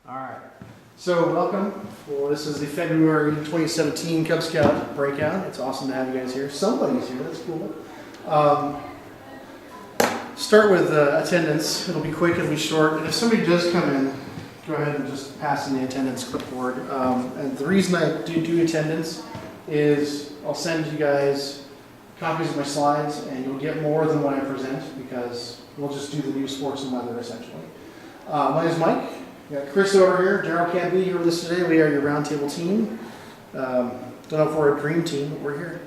All right. So welcome. Well, this is the February 2017 Cub Scout Breakout. It's awesome to have you guys here. Somebody's here. That's cool. Start with attendance. It'll be quick. It'll be short. And if somebody does come in, go ahead and just pass in the attendance clipboard. And the reason I do attendance is I'll send you guys copies of my slides, and you'll get more than what I present because we'll just do the news, sports, and weather essentially. My name is Mike. We got Chris over here. Daryl can't be here with us today. We are your roundtable team. Don't know if we're a dream team, but we're here.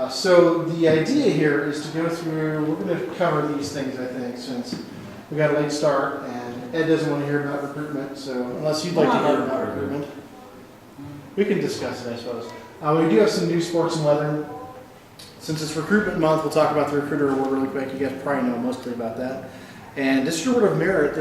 So the idea here is to go through, we're going to cover these things, I think, since we got a late start, and Ed doesn't want to hear about recruitment, so unless you'd like to hear about recruitment, we can discuss it, I suppose. We do have some news, sports, and weather. Since it's recruitment month, we'll talk about the recruiter award really quick. You guys probably know mostly about that. And District Award of Merit,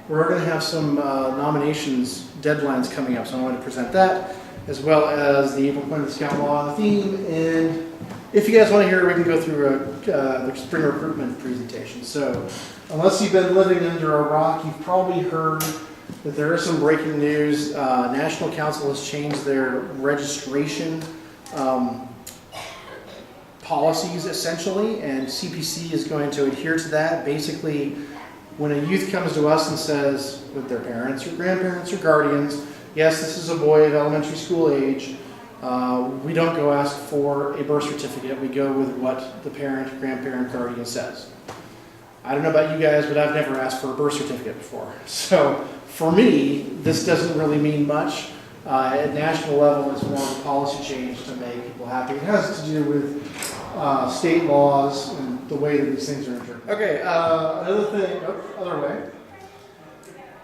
we're going to have some nominations deadlines coming up, so I want to present that, as well as the April Point of the Scout Law and the theme. And if you guys want to hear it, we can go through the spring recruitment presentation. So unless you've been living under a rock, you've probably heard that there is some breaking news. National Council has changed their registration policies essentially, and CPC is going to adhere to that. Basically, when a youth comes to us and says, with their parents or grandparents or guardians, yes, this is a boy of elementary school age, we don't go ask for a birth certificate. We go with what the parent, grandparent, guardian says. I don't know about you guys, but I've never asked for a birth certificate before. So for me, this doesn't really mean much. At national level, it's more of a policy change to make people happy. It has to do with state laws and the way that these things are interpreted. Okay, another thing, other way.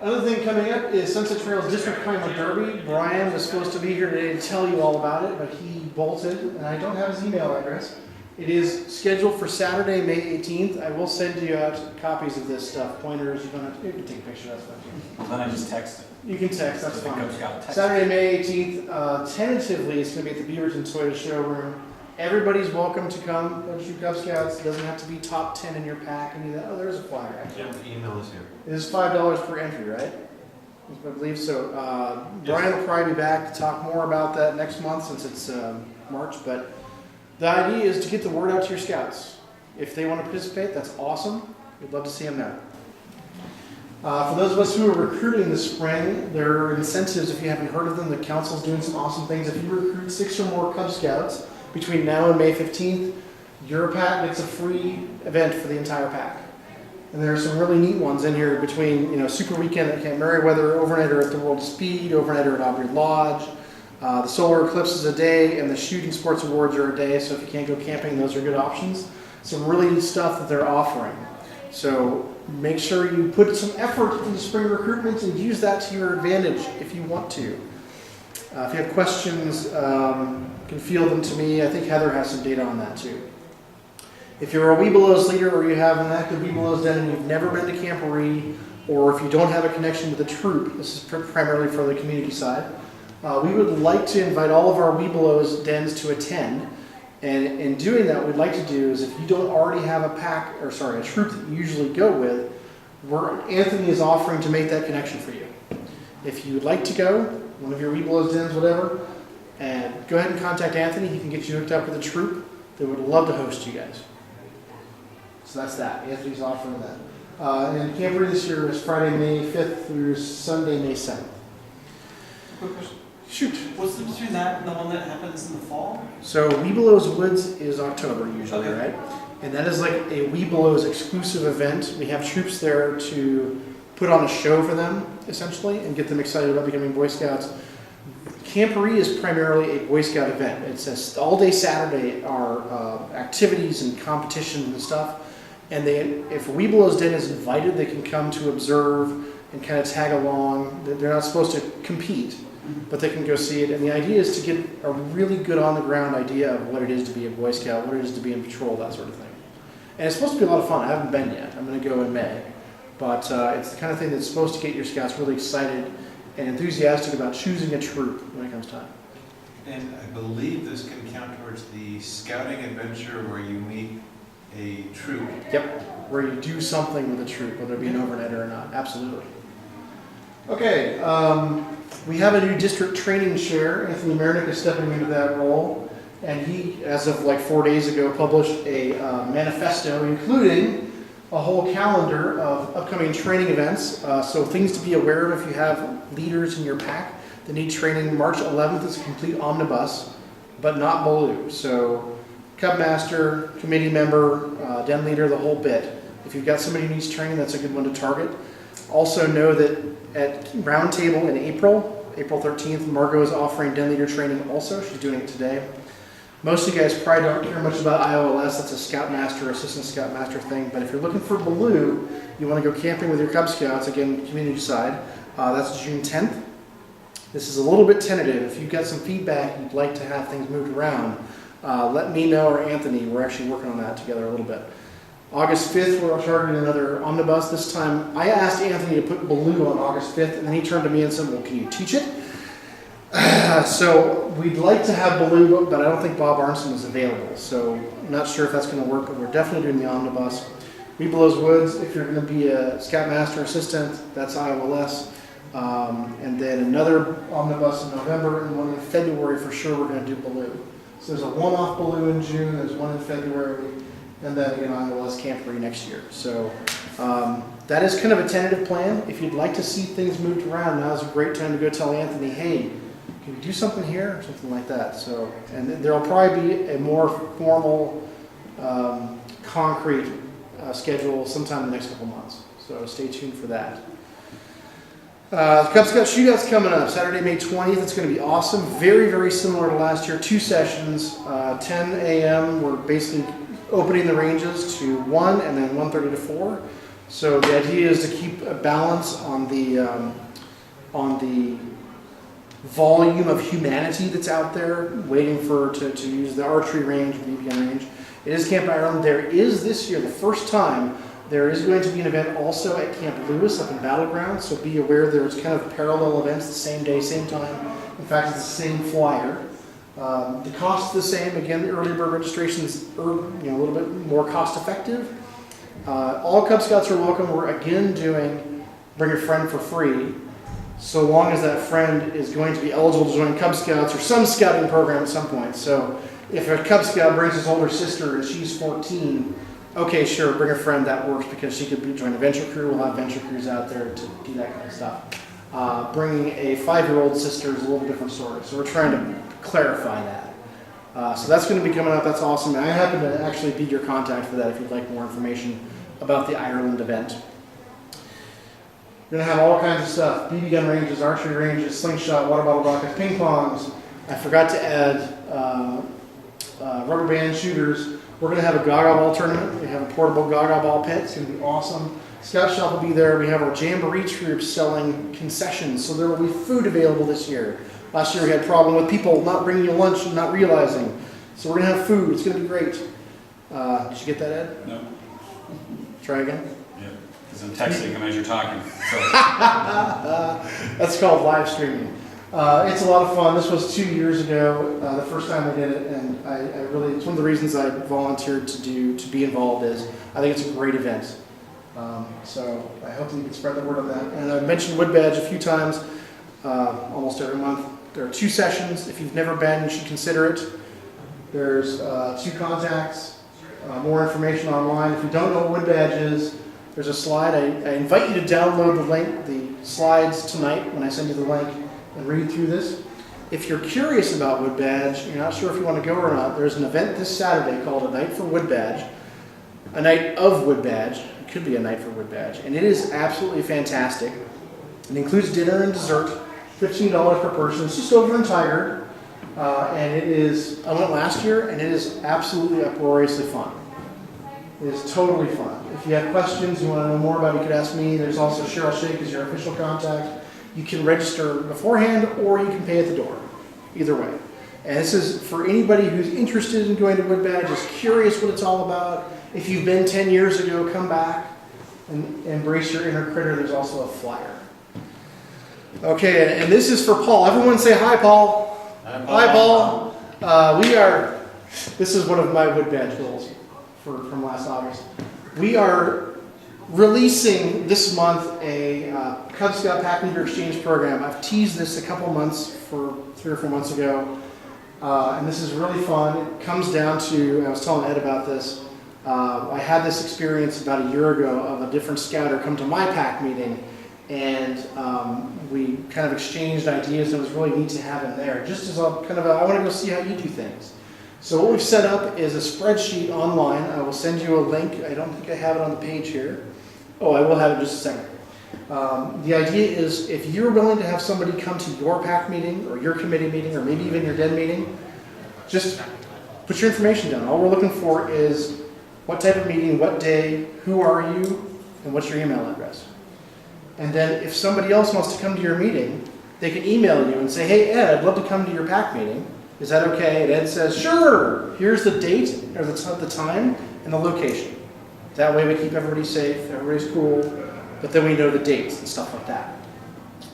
Another thing coming up is Sunset Trails District Primal Derby. Brian was supposed to be here today to tell you all about it, but he bolted, and I don't have his email address. It is scheduled for Saturday, May 18th. I will send you out copies of this stuff, pointers. You can take a picture of that. Then I just text it. You can text, that's fine. Text. Saturday, May 18th. Tentatively, it's going to be at the Beaverton Toyota showroom. Everybody's welcome to come. Shoot Cub Scouts. It doesn't have to be top 10 in your pack. Any of that. Oh, there's a flyer. Yeah, the email is here. It is $5 per entry, right? I believe so. Brian will probably be back to talk more about that next month since it's March. But the idea is to get the word out to your scouts. If they want to participate, that's awesome. We'd love to see them there. For those of us who are recruiting this spring, there are incentives. If you haven't heard of them, the council's doing some awesome things. If you recruit 6 or more Cub Scouts between now and May 15th, your pack gets a free event for the entire pack. And there are some really neat ones in here between, Super Weekend at Camp Merriweather, overnighter at the World of Speed, overnighter at Aubrey Lodge. The Solar Eclipse is a day, and the Shooting Sports Awards are a day, so if you can't go camping, those are good options. Some really neat stuff that they're offering. So make sure you put some effort into spring recruitment and use that to your advantage if you want to. If you have questions, you can field them to me. I think Heather has some data on that too. If you're a Webelos leader or you have an active Webelos den and you've never been to Camporee, or if you don't have a connection with the troop, this is primarily for the community side, we would like to invite all of our Webelos dens to attend. And in doing that, what we'd like to do is if you don't already have a troop that you usually go with, Anthony is offering to make that connection for you. If you would like to go, one of your Webelos dens, whatever, and go ahead and contact Anthony. He can get you hooked up with a troop. They would love to host you guys. So that's that. Anthony's offering that. And Camporee this year is Friday, May 5th through Sunday, May 7th. Quick question. Shoot. What's the difference between that and the one that happens in the fall? So Webelos Woods is October usually, Okay. right? And that is like a Webelos exclusive event. We have troops there to put on a show for them, essentially, and get them excited about becoming Boy Scouts. Camporee is primarily a Boy Scout event. It's a all-day Saturday are activities and competition and stuff. And if Webelos Den is invited, they can come to observe and kind of tag along. They're not supposed to compete, but they can go see it. And the idea is to get a really good on-the-ground idea of what it is to be a Boy Scout, what it is to be in patrol, that sort of thing. And it's supposed to be a lot of fun. I haven't been yet. I'm going to go in May. But it's the kind of thing that's supposed to get your scouts really excited and enthusiastic about choosing a troop when it comes time. And I believe this can count towards the scouting adventure where you meet a troop. Yep, where you do something with a troop, whether it be an overnighter or not. Absolutely. Okay, we have a new district training chair. Anthony Mernick is stepping into that role. And he, as of like 4 days ago, published a manifesto including a whole calendar of upcoming training events. So things to be aware of if you have leaders in your pack that need training. March 11th is a complete omnibus, but not Baloo. So Cub Master, committee member, den leader, the whole bit. If you've got somebody who needs training, that's a good one to target. Also know that at Roundtable in April 13th, Margot is offering den leader training also. She's doing it today. Most of you guys probably don't care much about IOLS. That's a Scoutmaster, Assistant Scoutmaster thing. But if you're looking for Baloo, you want to go camping with your Cub Scouts, again, community side, that's June 10th. This is a little bit tentative. If you've got some feedback, you'd like to have things moved around, let me know or Anthony. We're actually working on that together a little bit. August 5th, we're targeting another omnibus. This time, I asked Anthony to put Baloo on August 5th, and then he turned to me and said, well, can you teach it? So we'd like to have Baloo, but I don't think Bob Arnson is available. So I'm not sure if that's going to work, but we're definitely doing the omnibus. Weebelow's Woods, if you're going to be a Scoutmaster Assistant, that's IOLS. And then another omnibus in November and one in February for sure we're going to do Baloo. So there's a one-off Baloo in June, there's one in February, and then again IOLS Camporee next year. So that is kind of a tentative plan. If you'd like to see things moved around, now's a great time to go tell Anthony, hey, can we do something here or something like that? So, and there'll probably be a more formal, concrete schedule sometime in the next couple months. So stay tuned for that. Cub Scout Shootout's coming up Saturday, May 20th. It's going to be awesome. Very, very similar to last year. 2 sessions, 10 a.m. We're basically opening the ranges to 1 and then 1:30 to 4. So the idea is to keep a balance on the volume of humanity that's out there waiting to use the archery range, BB gun range. It is Camp Ireland. There is this year, the first time, there is going to be an event also at Camp Lewis up in Battleground, so be aware there's kind of parallel events the same day, same time. In fact, it's the same flyer. The cost is the same. Again, the early bird registration is a little bit more cost effective. All Cub Scouts are welcome. We're again doing Bring a Friend for free, so long as that friend is going to be eligible to join Cub Scouts or some scouting program at some point. So if a Cub Scout brings his older sister and she's 14, okay, sure, bring a friend, that works because she could join a venture crew. We'll have venture crews out there to do that kind of stuff. Bringing a 5-year-old sister is a little different story. So we're trying to clarify that. So that's going to be coming up. That's awesome. And I happen to actually be your contact for that if you'd like more information about the Ireland event. We're going to have all kinds of stuff. BB gun ranges, archery ranges, slingshot, water bottle rockets, ping pongs. I forgot to add rubber band shooters. We're going to have a Gaga Ball tournament. We have a portable Gaga Ball pit. It's going to be awesome. Scout Shop will be there. We have our Jamboree troops selling concessions, so there will be food available this year. Last year we had a problem with people not bringing you lunch and not realizing. So we're going to have food. It's going to be great. Did you get that, Ed? No. Try again? Yeah, because I'm texting him as you're talking. So. That's called live streaming. It's a lot of fun. This was 2 years ago, the first time we did it, and I really, it's one of the reasons I volunteered to be involved is I think it's a great event. So I hope that you can spread the word on that. And I've mentioned Wood Badge a few times, almost every month. There are 2 sessions. If you've never been, you should consider it. There's 2 contacts, more information online. If you don't know what Wood Badge is, there's a slide. I invite you to download the link, the slides tonight when I send you the link, and read through this. If you're curious about Wood Badge, you're not sure if you want to go or not, there's an event this Saturday called A Night for Wood Badge, a night of Wood Badge. It could be a night for Wood Badge, and it is absolutely fantastic. It includes dinner and dessert, $15 per person. It's just over in Tiger, and it is, I went last year, and it is absolutely uproariously fun. It is totally fun. If you have questions, you want to know more about it, you could ask me. There's also Cheryl Shake as your official contact. You can register beforehand or you can pay at the door. Either way. And this is for anybody who's interested in going to Wood Badge, is curious what it's all about. If you've been 10 years ago, come back and embrace your inner critter. There's also a flyer. Okay, and this is for Paul. Everyone say hi, Paul. Hi, Paul. This is one of my Wood Badge goals from last August. We are releasing this month a Cub Scout Pack Leader Exchange program. I've teased this a couple months, for 3 or 4 months ago, and this is really fun. It comes down to, I was telling Ed about this, I had this experience about a year ago of a different scouter come to my pack meeting, and we kind of exchanged ideas. It was really neat to have him there, just as a kind of I want to go see how you do things. So what we've set up is a spreadsheet online. I will send you a link. I don't think I have it on the page here. Oh, I will have it in just a second. The idea is if you're willing to have somebody come to your pack meeting or your committee meeting or maybe even your den meeting, just put your information down. All we're looking for is what type of meeting, what day, who are you, and what's your email address. And then if somebody else wants to come to your meeting, they can email you and say, hey, Ed, I'd love to come to your pack meeting. Is that okay? And Ed says, sure. Here's the date, or the time, and the location. That way we keep everybody safe, everybody's cool, but then we know the dates and stuff like that.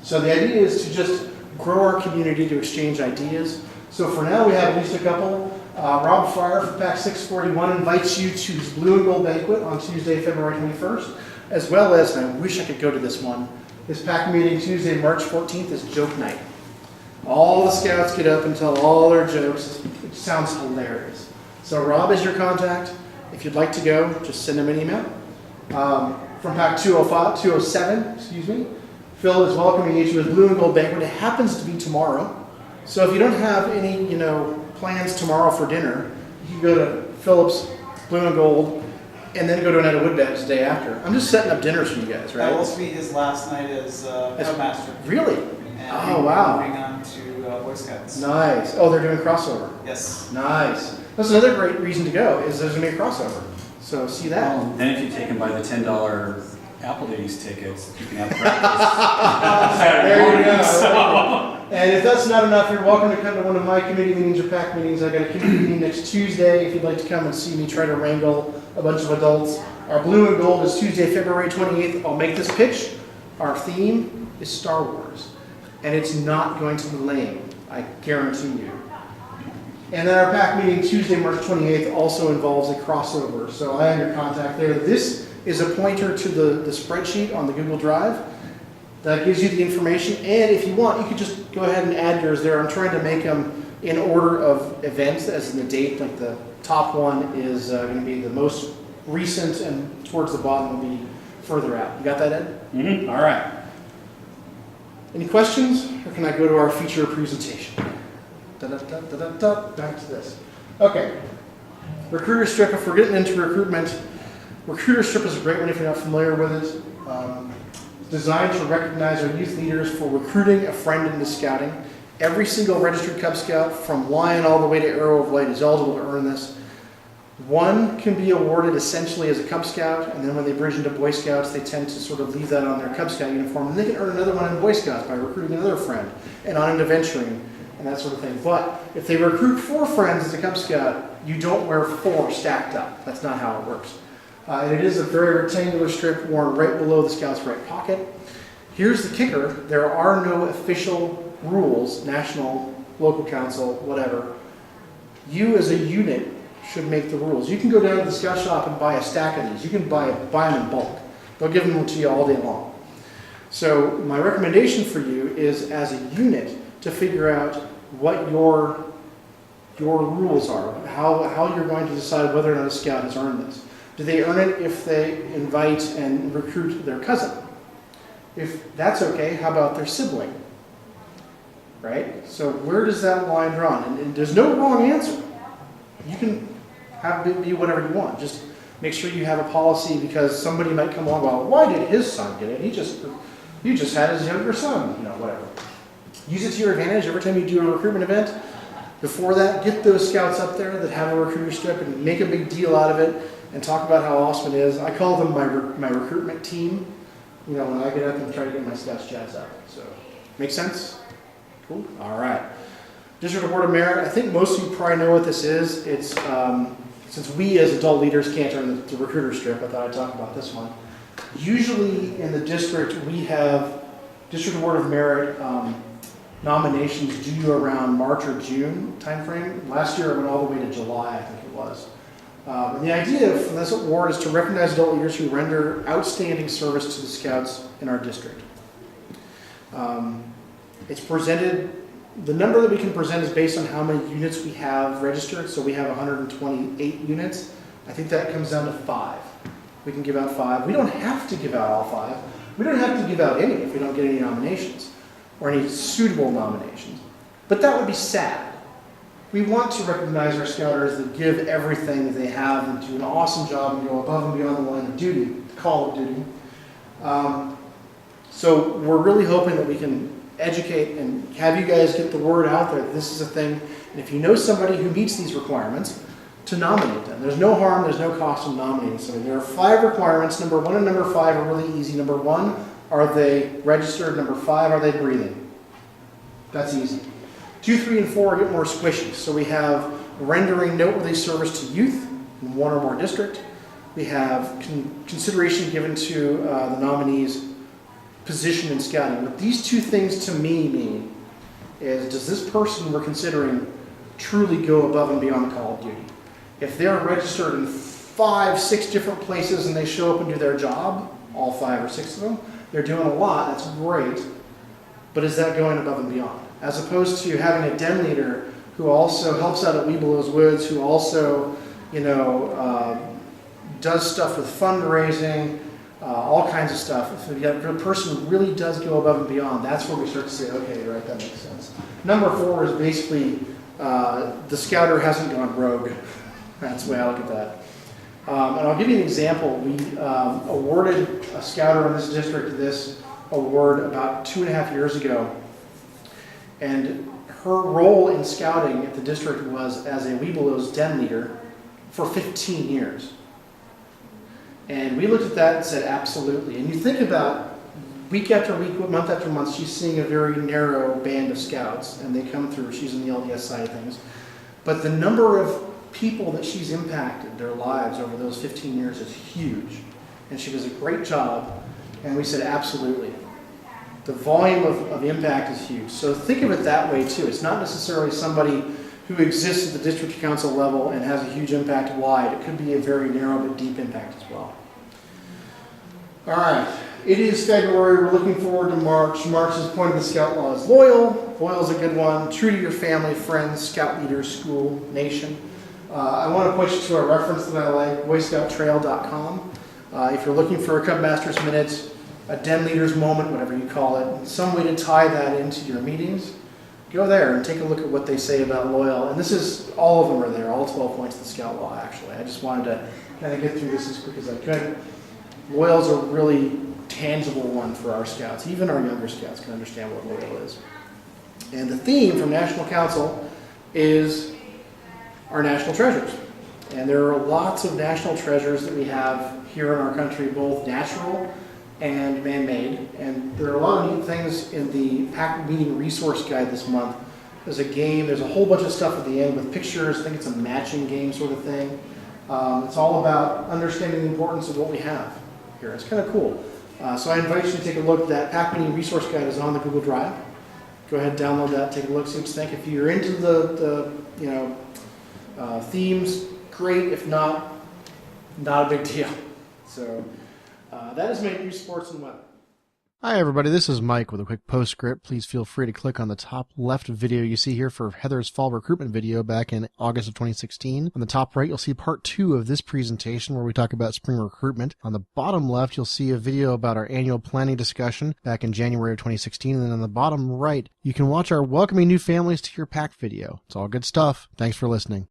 So the idea is to just grow our community, to exchange ideas. So for now we have at least a couple. Rob Fryer from Pack 641 invites you to his Blue and Gold Banquet on Tuesday, February 21st, as well as, and I wish I could go to this one, his pack meeting Tuesday, March 14th is Joke Night. All the scouts get up and tell all their jokes. It sounds hilarious. So Rob is your contact. If you'd like to go, just send him an email. From Pack 207, Phil is welcoming you to his Blue and Gold Banquet. It happens to be tomorrow. So if you don't have any, plans tomorrow for dinner, you can go to Philip's Blue and Gold and then go to Anetta Woodbed's the day after. I'm just setting up dinners for you guys, right? That will also be his last night as Cubmaster. Really? And Oh, wow. Moving on to Boy Scouts. Nice. Oh, they're doing crossover. Yes. Nice. That's another great reason to go, is there's going to be a crossover. So see that. Well, then if you take them by the $10 Applebee's tickets, you can have breakfast Saturday There you morning. go. So. And if that's not enough, you're welcome to come to one of my committee meetings or pack meetings. I got a committee meeting next Tuesday if you'd like to come and see me try to wrangle a bunch of adults. Our Blue and Gold is Tuesday, February 28th. I'll make this pitch. Our theme is Star Wars. And it's not going to be lame, I guarantee you. And then our pack meeting Tuesday, March 28th also involves a crossover. So I am your contact there. This is a pointer to the spreadsheet on the Google Drive. That gives you the information, and if you want, you could just go ahead and add yours there. I'm trying to make them in order of events, as in the date. Like the top one is going to be the most recent, and towards the bottom will be further out. You got that, Ed? Mm-hmm. All right. Any questions, or can I go to our feature presentation? Back to this. Okay. Recruiter Strip, if we're getting into recruitment, Recruiter Strip is a great one if you're not familiar with it. Designed to recognize our youth leaders for recruiting a friend into scouting. Every single registered Cub Scout, from Lion all the way to Arrow of Light, is eligible to earn this. One can be awarded essentially as a Cub Scout, and then when they bridge into Boy Scouts, they tend to sort of leave that on their Cub Scout uniform, and they can earn another one in Boy Scouts by recruiting another friend, and on into venturing, and that sort of thing. But if they recruit 4 friends as a Cub Scout, you don't wear 4 stacked up. That's not how it works. And it is a very rectangular strip worn right below the Scout's right pocket. Here's the kicker. There are no official rules, national, local council, whatever. You as a unit should make the rules. You can go down to the Scout shop and buy a stack of these. You can buy them in bulk. They'll give them to you all day long. So my recommendation for you is, as a unit, to figure out what your rules are, how you're going to decide whether or not a Scout has earned this. Do they earn it if they invite and recruit their cousin? If that's okay, how about their sibling? Right? So where does that line draw? And there's no wrong answer. You can have it be whatever you want. Just make sure you have a policy, because somebody might come along, well, why did his son get it? You just had his younger son, whatever. Use it to your advantage every time you do a recruitment event. Before that, get those scouts up there that have a recruiter strip and make a big deal out of it, and talk about how awesome it is. I call them my recruitment team, when I get up and try to get my scouts jazzed up. So, make sense? Cool. All right. District Board of Merit, I think most of you probably know what this is. It's, since we as adult leaders can't earn the recruiter strip, I thought I'd talk about this one. Usually in the district, we have District Board of Merit nominations due around March or June timeframe. Last year it went all the way to July, I think it was. And the idea from this award is to recognize adult leaders who render outstanding service to the Scouts in our district. It's presented, the number that we can present is based on how many units we have registered. So we have 128 units. I think that comes down to 5. We can give out 5. We don't have to give out all 5. We don't have to give out any if we don't get any nominations or any suitable nominations. But that would be sad. We want to recognize our Scouters that give everything that they have and do an awesome job and go above and beyond the line of duty, the call of duty. So we're really hoping that we can educate and have you guys get the word out there that this is a thing. And if you know somebody who meets these requirements, to nominate them. There's no harm, there's no cost in nominating somebody. There are 5 requirements. Number 1 and number 5 are really easy. Number 1, are they registered? Number 5, are they breathing? That's easy. 2, 3, and 4 get more squishy. So we have rendering noteworthy service to youth in 1 or more district. We have consideration given to the nominee's position in scouting. What these 2 things to me mean is, does this person we're considering truly go above and beyond the call of duty? If they're registered in 5, 6 different places and they show up and do their job, all 5 or 6 of them, they're doing a lot, that's great, but is that going above and beyond? As opposed to having a den leader who also helps out at Weebelow's Woods, who also, does stuff with fundraising, all kinds of stuff. If the person really does go above and beyond, that's where we start to say, okay, right, that makes sense. Number 4 is basically the Scouter hasn't gone rogue. That's the way I look at that. And I'll give you an example. We awarded a Scouter in this district this award about 2.5 years ago. And her role in scouting at the district was as a Weebelow's den leader for 15 years. And we looked at that and said, absolutely. And you think about week after week, month after month, she's seeing a very narrow band of Scouts, and they come through. She's in the LDS side of things. But the number of people that she's impacted, their lives over those 15 years is huge. And she does a great job. And we said, absolutely. The volume of impact is huge. So think of it that way too. It's not necessarily somebody who exists at the district council level and has a huge impact wide. It could be a very narrow but deep impact as well. All right. It is February. We're looking forward to March. March's point of the Scout Law is loyal. Loyal is a good one. True to your family, friends, Scout leaders, school, nation. I want to push you to a reference that I like, boyscouttrail.com. If you're looking for a Cub Masters Minute, a den leader's moment, whatever you call it, some way to tie that into your meetings, go there and take a look at what they say about loyal. And this is, all of them are there, all 12 points of the Scout Law, actually. I just wanted to kind of get through this as quick as I could. Loyal's a really tangible one for our Scouts. Even our younger Scouts can understand what loyal is. And the theme from National Council is our national treasures. And there are lots of national treasures that we have here in our country, both natural and man-made. And there are a lot of neat things in the PAC meeting resource guide this month. There's a game, there's a whole bunch of stuff at the end with pictures. I think it's a matching game sort of thing. It's all about understanding the importance of what we have here. It's kind of cool. So I invite you to take a look. That PAC meeting resource guide is on the Google Drive. Go ahead and download that, take a look, see what you think. If you're into the themes, great. If not, not a big deal. So that is my news, sports, and weather. Hi everybody, this is Mike with a quick postscript. Please feel free to click on the top left video you see here for Heather's fall recruitment video back in August of 2016. On the top right, you'll see part 2 of this presentation where we talk about spring recruitment. On the bottom left, you'll see a video about our annual planning discussion back in January of 2016. And then on the bottom right, you can watch our welcoming new families to your PAC video. It's all good stuff. Thanks for listening.